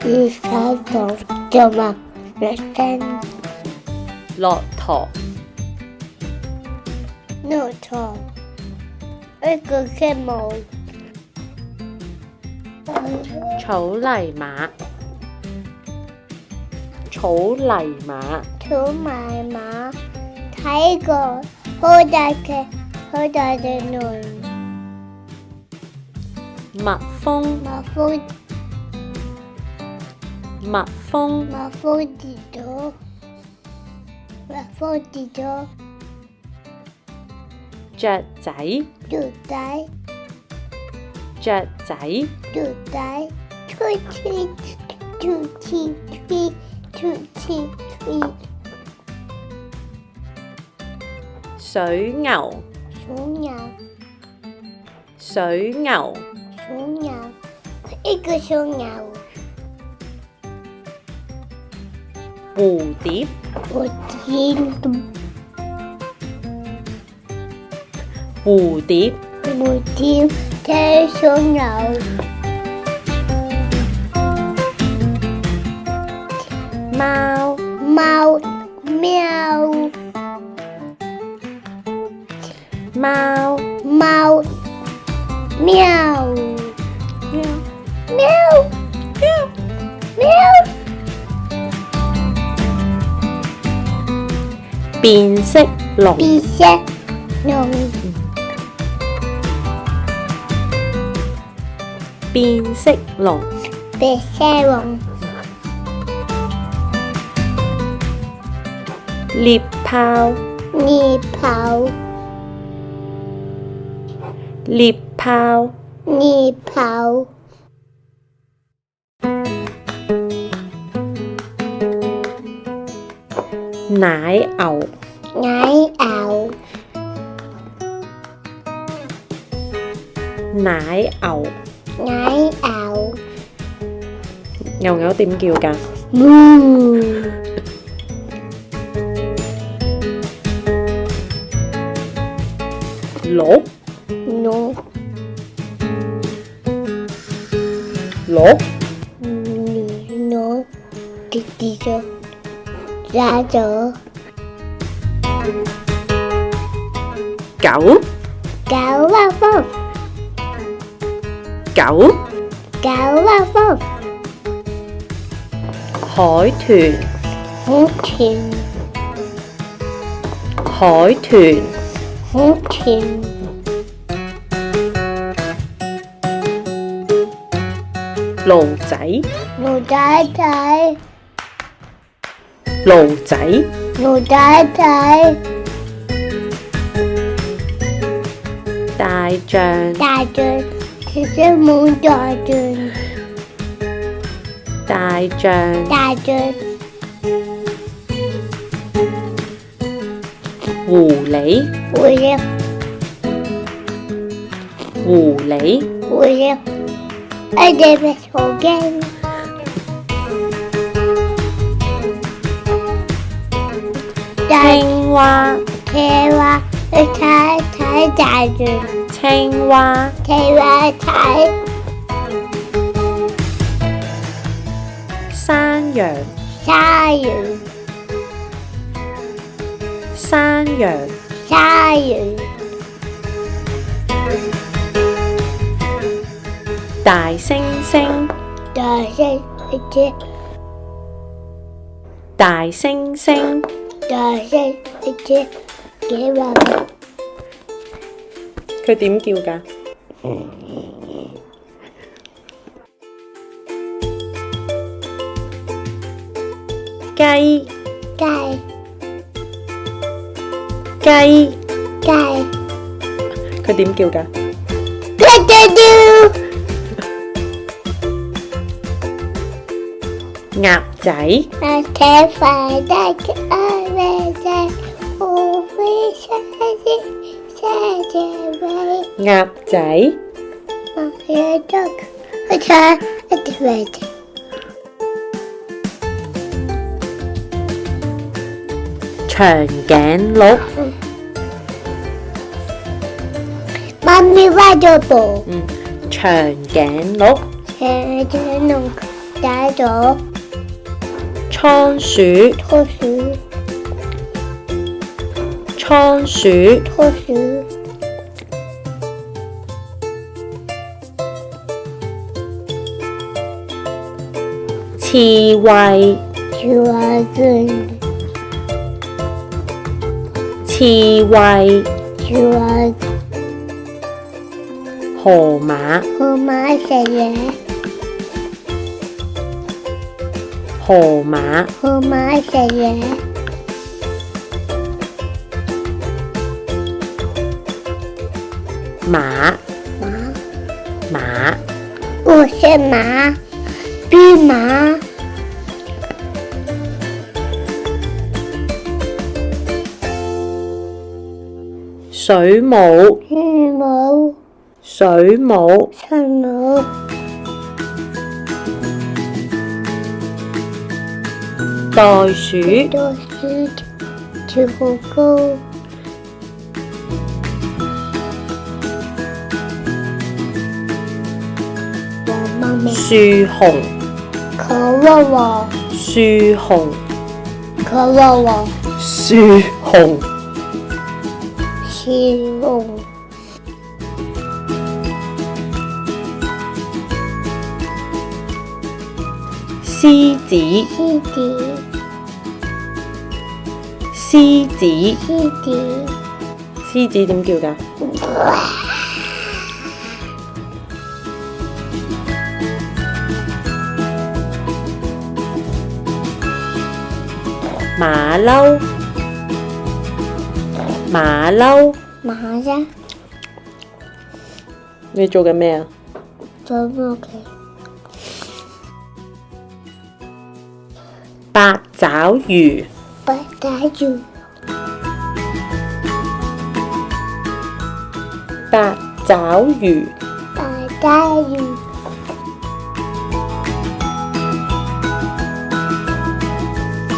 要手度做乜略真駱駝、駱駝一個嘅毛草泥馬、草泥馬、草泥馬睇過好大嘅龍蜜蜂、蜜蜂、蜜蜂跌咗，蜜蜂跌咗，雀仔、雀仔雀仔、雀仔，tweet tweet tweet tweet tweet tweet tweet，水牛、小牛水牛、小牛，一個小牛，蝴蝶、我見到蝴蝶、蝴蝶睇小牛，貓、貓喵貓、貓喵喵、喵喵喵，變色龍、變色龍，變色龍、變色龍，獵豹、獵豹獵豹、獵豹，奶牛、奶牛奶牛、奶牛，牛牛點叫㗎？嗚鹿、鹿鹿、鹿跌咗，炸咗，狗、狗啊風，狗、狗啊風，海豚、好甜，海豚、好甜，驢仔、驢仔仔，驢仔、驢仔仔，大象、大象，其實冇大象，大象、大象，狐狸、會了狐狸、會了，我哋咪好驚，青蛙、青蛙，去睇大象，青蛙、青蛙睇山羊、鯊魚，山羊、鯊魚，大猩猩、大猩猩，大猩猩、大猩猩，幾萬佢點叫㗎？雞、雞雞，雞，佢點叫㗎？嘟嘟嘟，鴨仔、我睇快得嘅愛美仔，無非謝位，鴨仔、我要捉佢睇一條位置，長頸鹿、媽咪挖咗步，長頸鹿、長頸鹿，打咗倉鼠，兔鼠，倉鼠，兔鼠，刺蝟，刺猬卷，刺蝟，刺猬，河馬，河馬食嘢，河馬，河馬食嘢，馬，馬，馬，我是馬，邊馬，水母，冇，水母，水母，袋鼠，多鼠，跳好高，黃媽媽，樹熊，可娃娃，樹熊，可娃娃，樹熊，笑容，獅子，獅子，獅子，獅子，獅子點叫㗎？馬騮，馬騮，馬啫，你做緊咩啊？做乜嘅？八爪魚，八爪魚，八爪魚，八爪魚，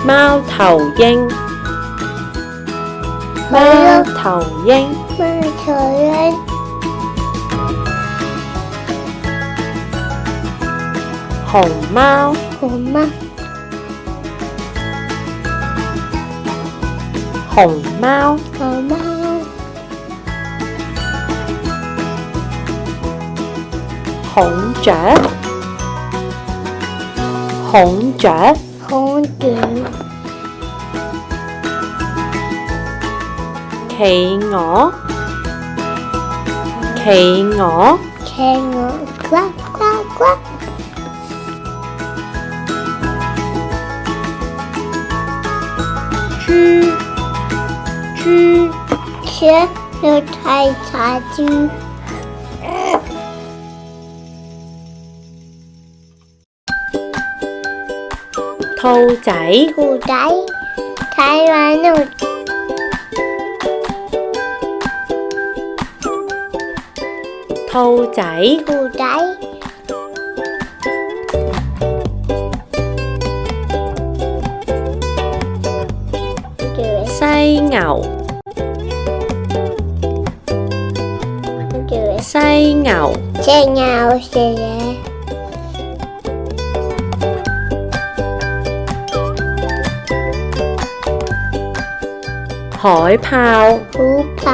貓頭鷹，貓頭鷹，貓頭鷹，熊貓，熊貓，熊貓，熊貓，孔雀，孔雀，孔雀，企鵝，企鵝，企鵝，呱呱呱，豬，豬，切要睇茶豬，兔仔，兔仔，睇完了，兔仔，兔仔，犀牛，犀牛，隻牛食嘢，海豹，虎豹，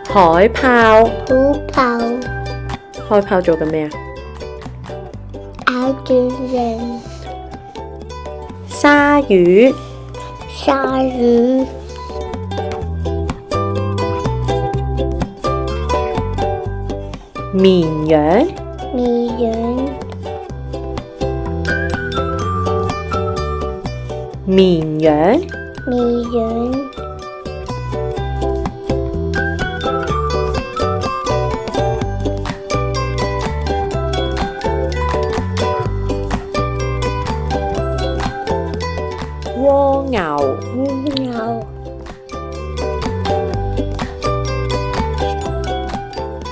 海豹，虎豹，海豹做緊咩啊？咬住人，鯊魚，鯊魚，綿羊，綿羊，綿羊，綿羊，蝸牛，牛，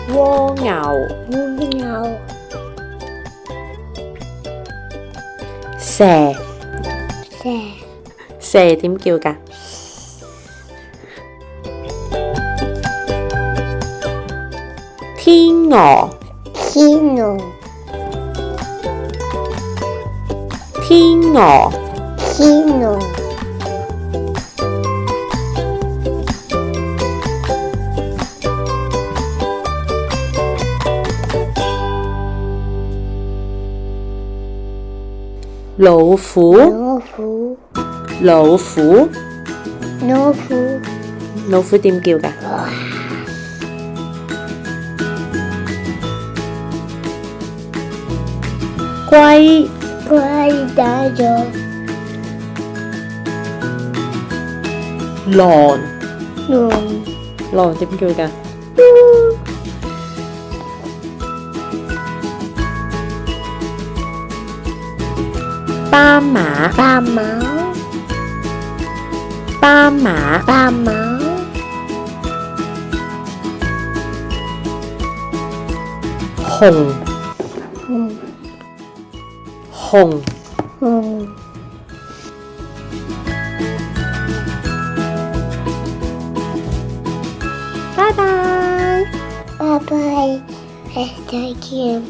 蝸牛，牛，蛇，蛇，蛇點叫㗎？天鵝，天鵝，天鵝，天鵝，老虎，老虎，老虎，老虎，老虎點叫㗎？龜，龜打咗，狼，龍，狼點叫㗎？斑馬，斑馬，斑馬，斑馬，熊，熊，熊。熊，拜拜。拜拜，再見。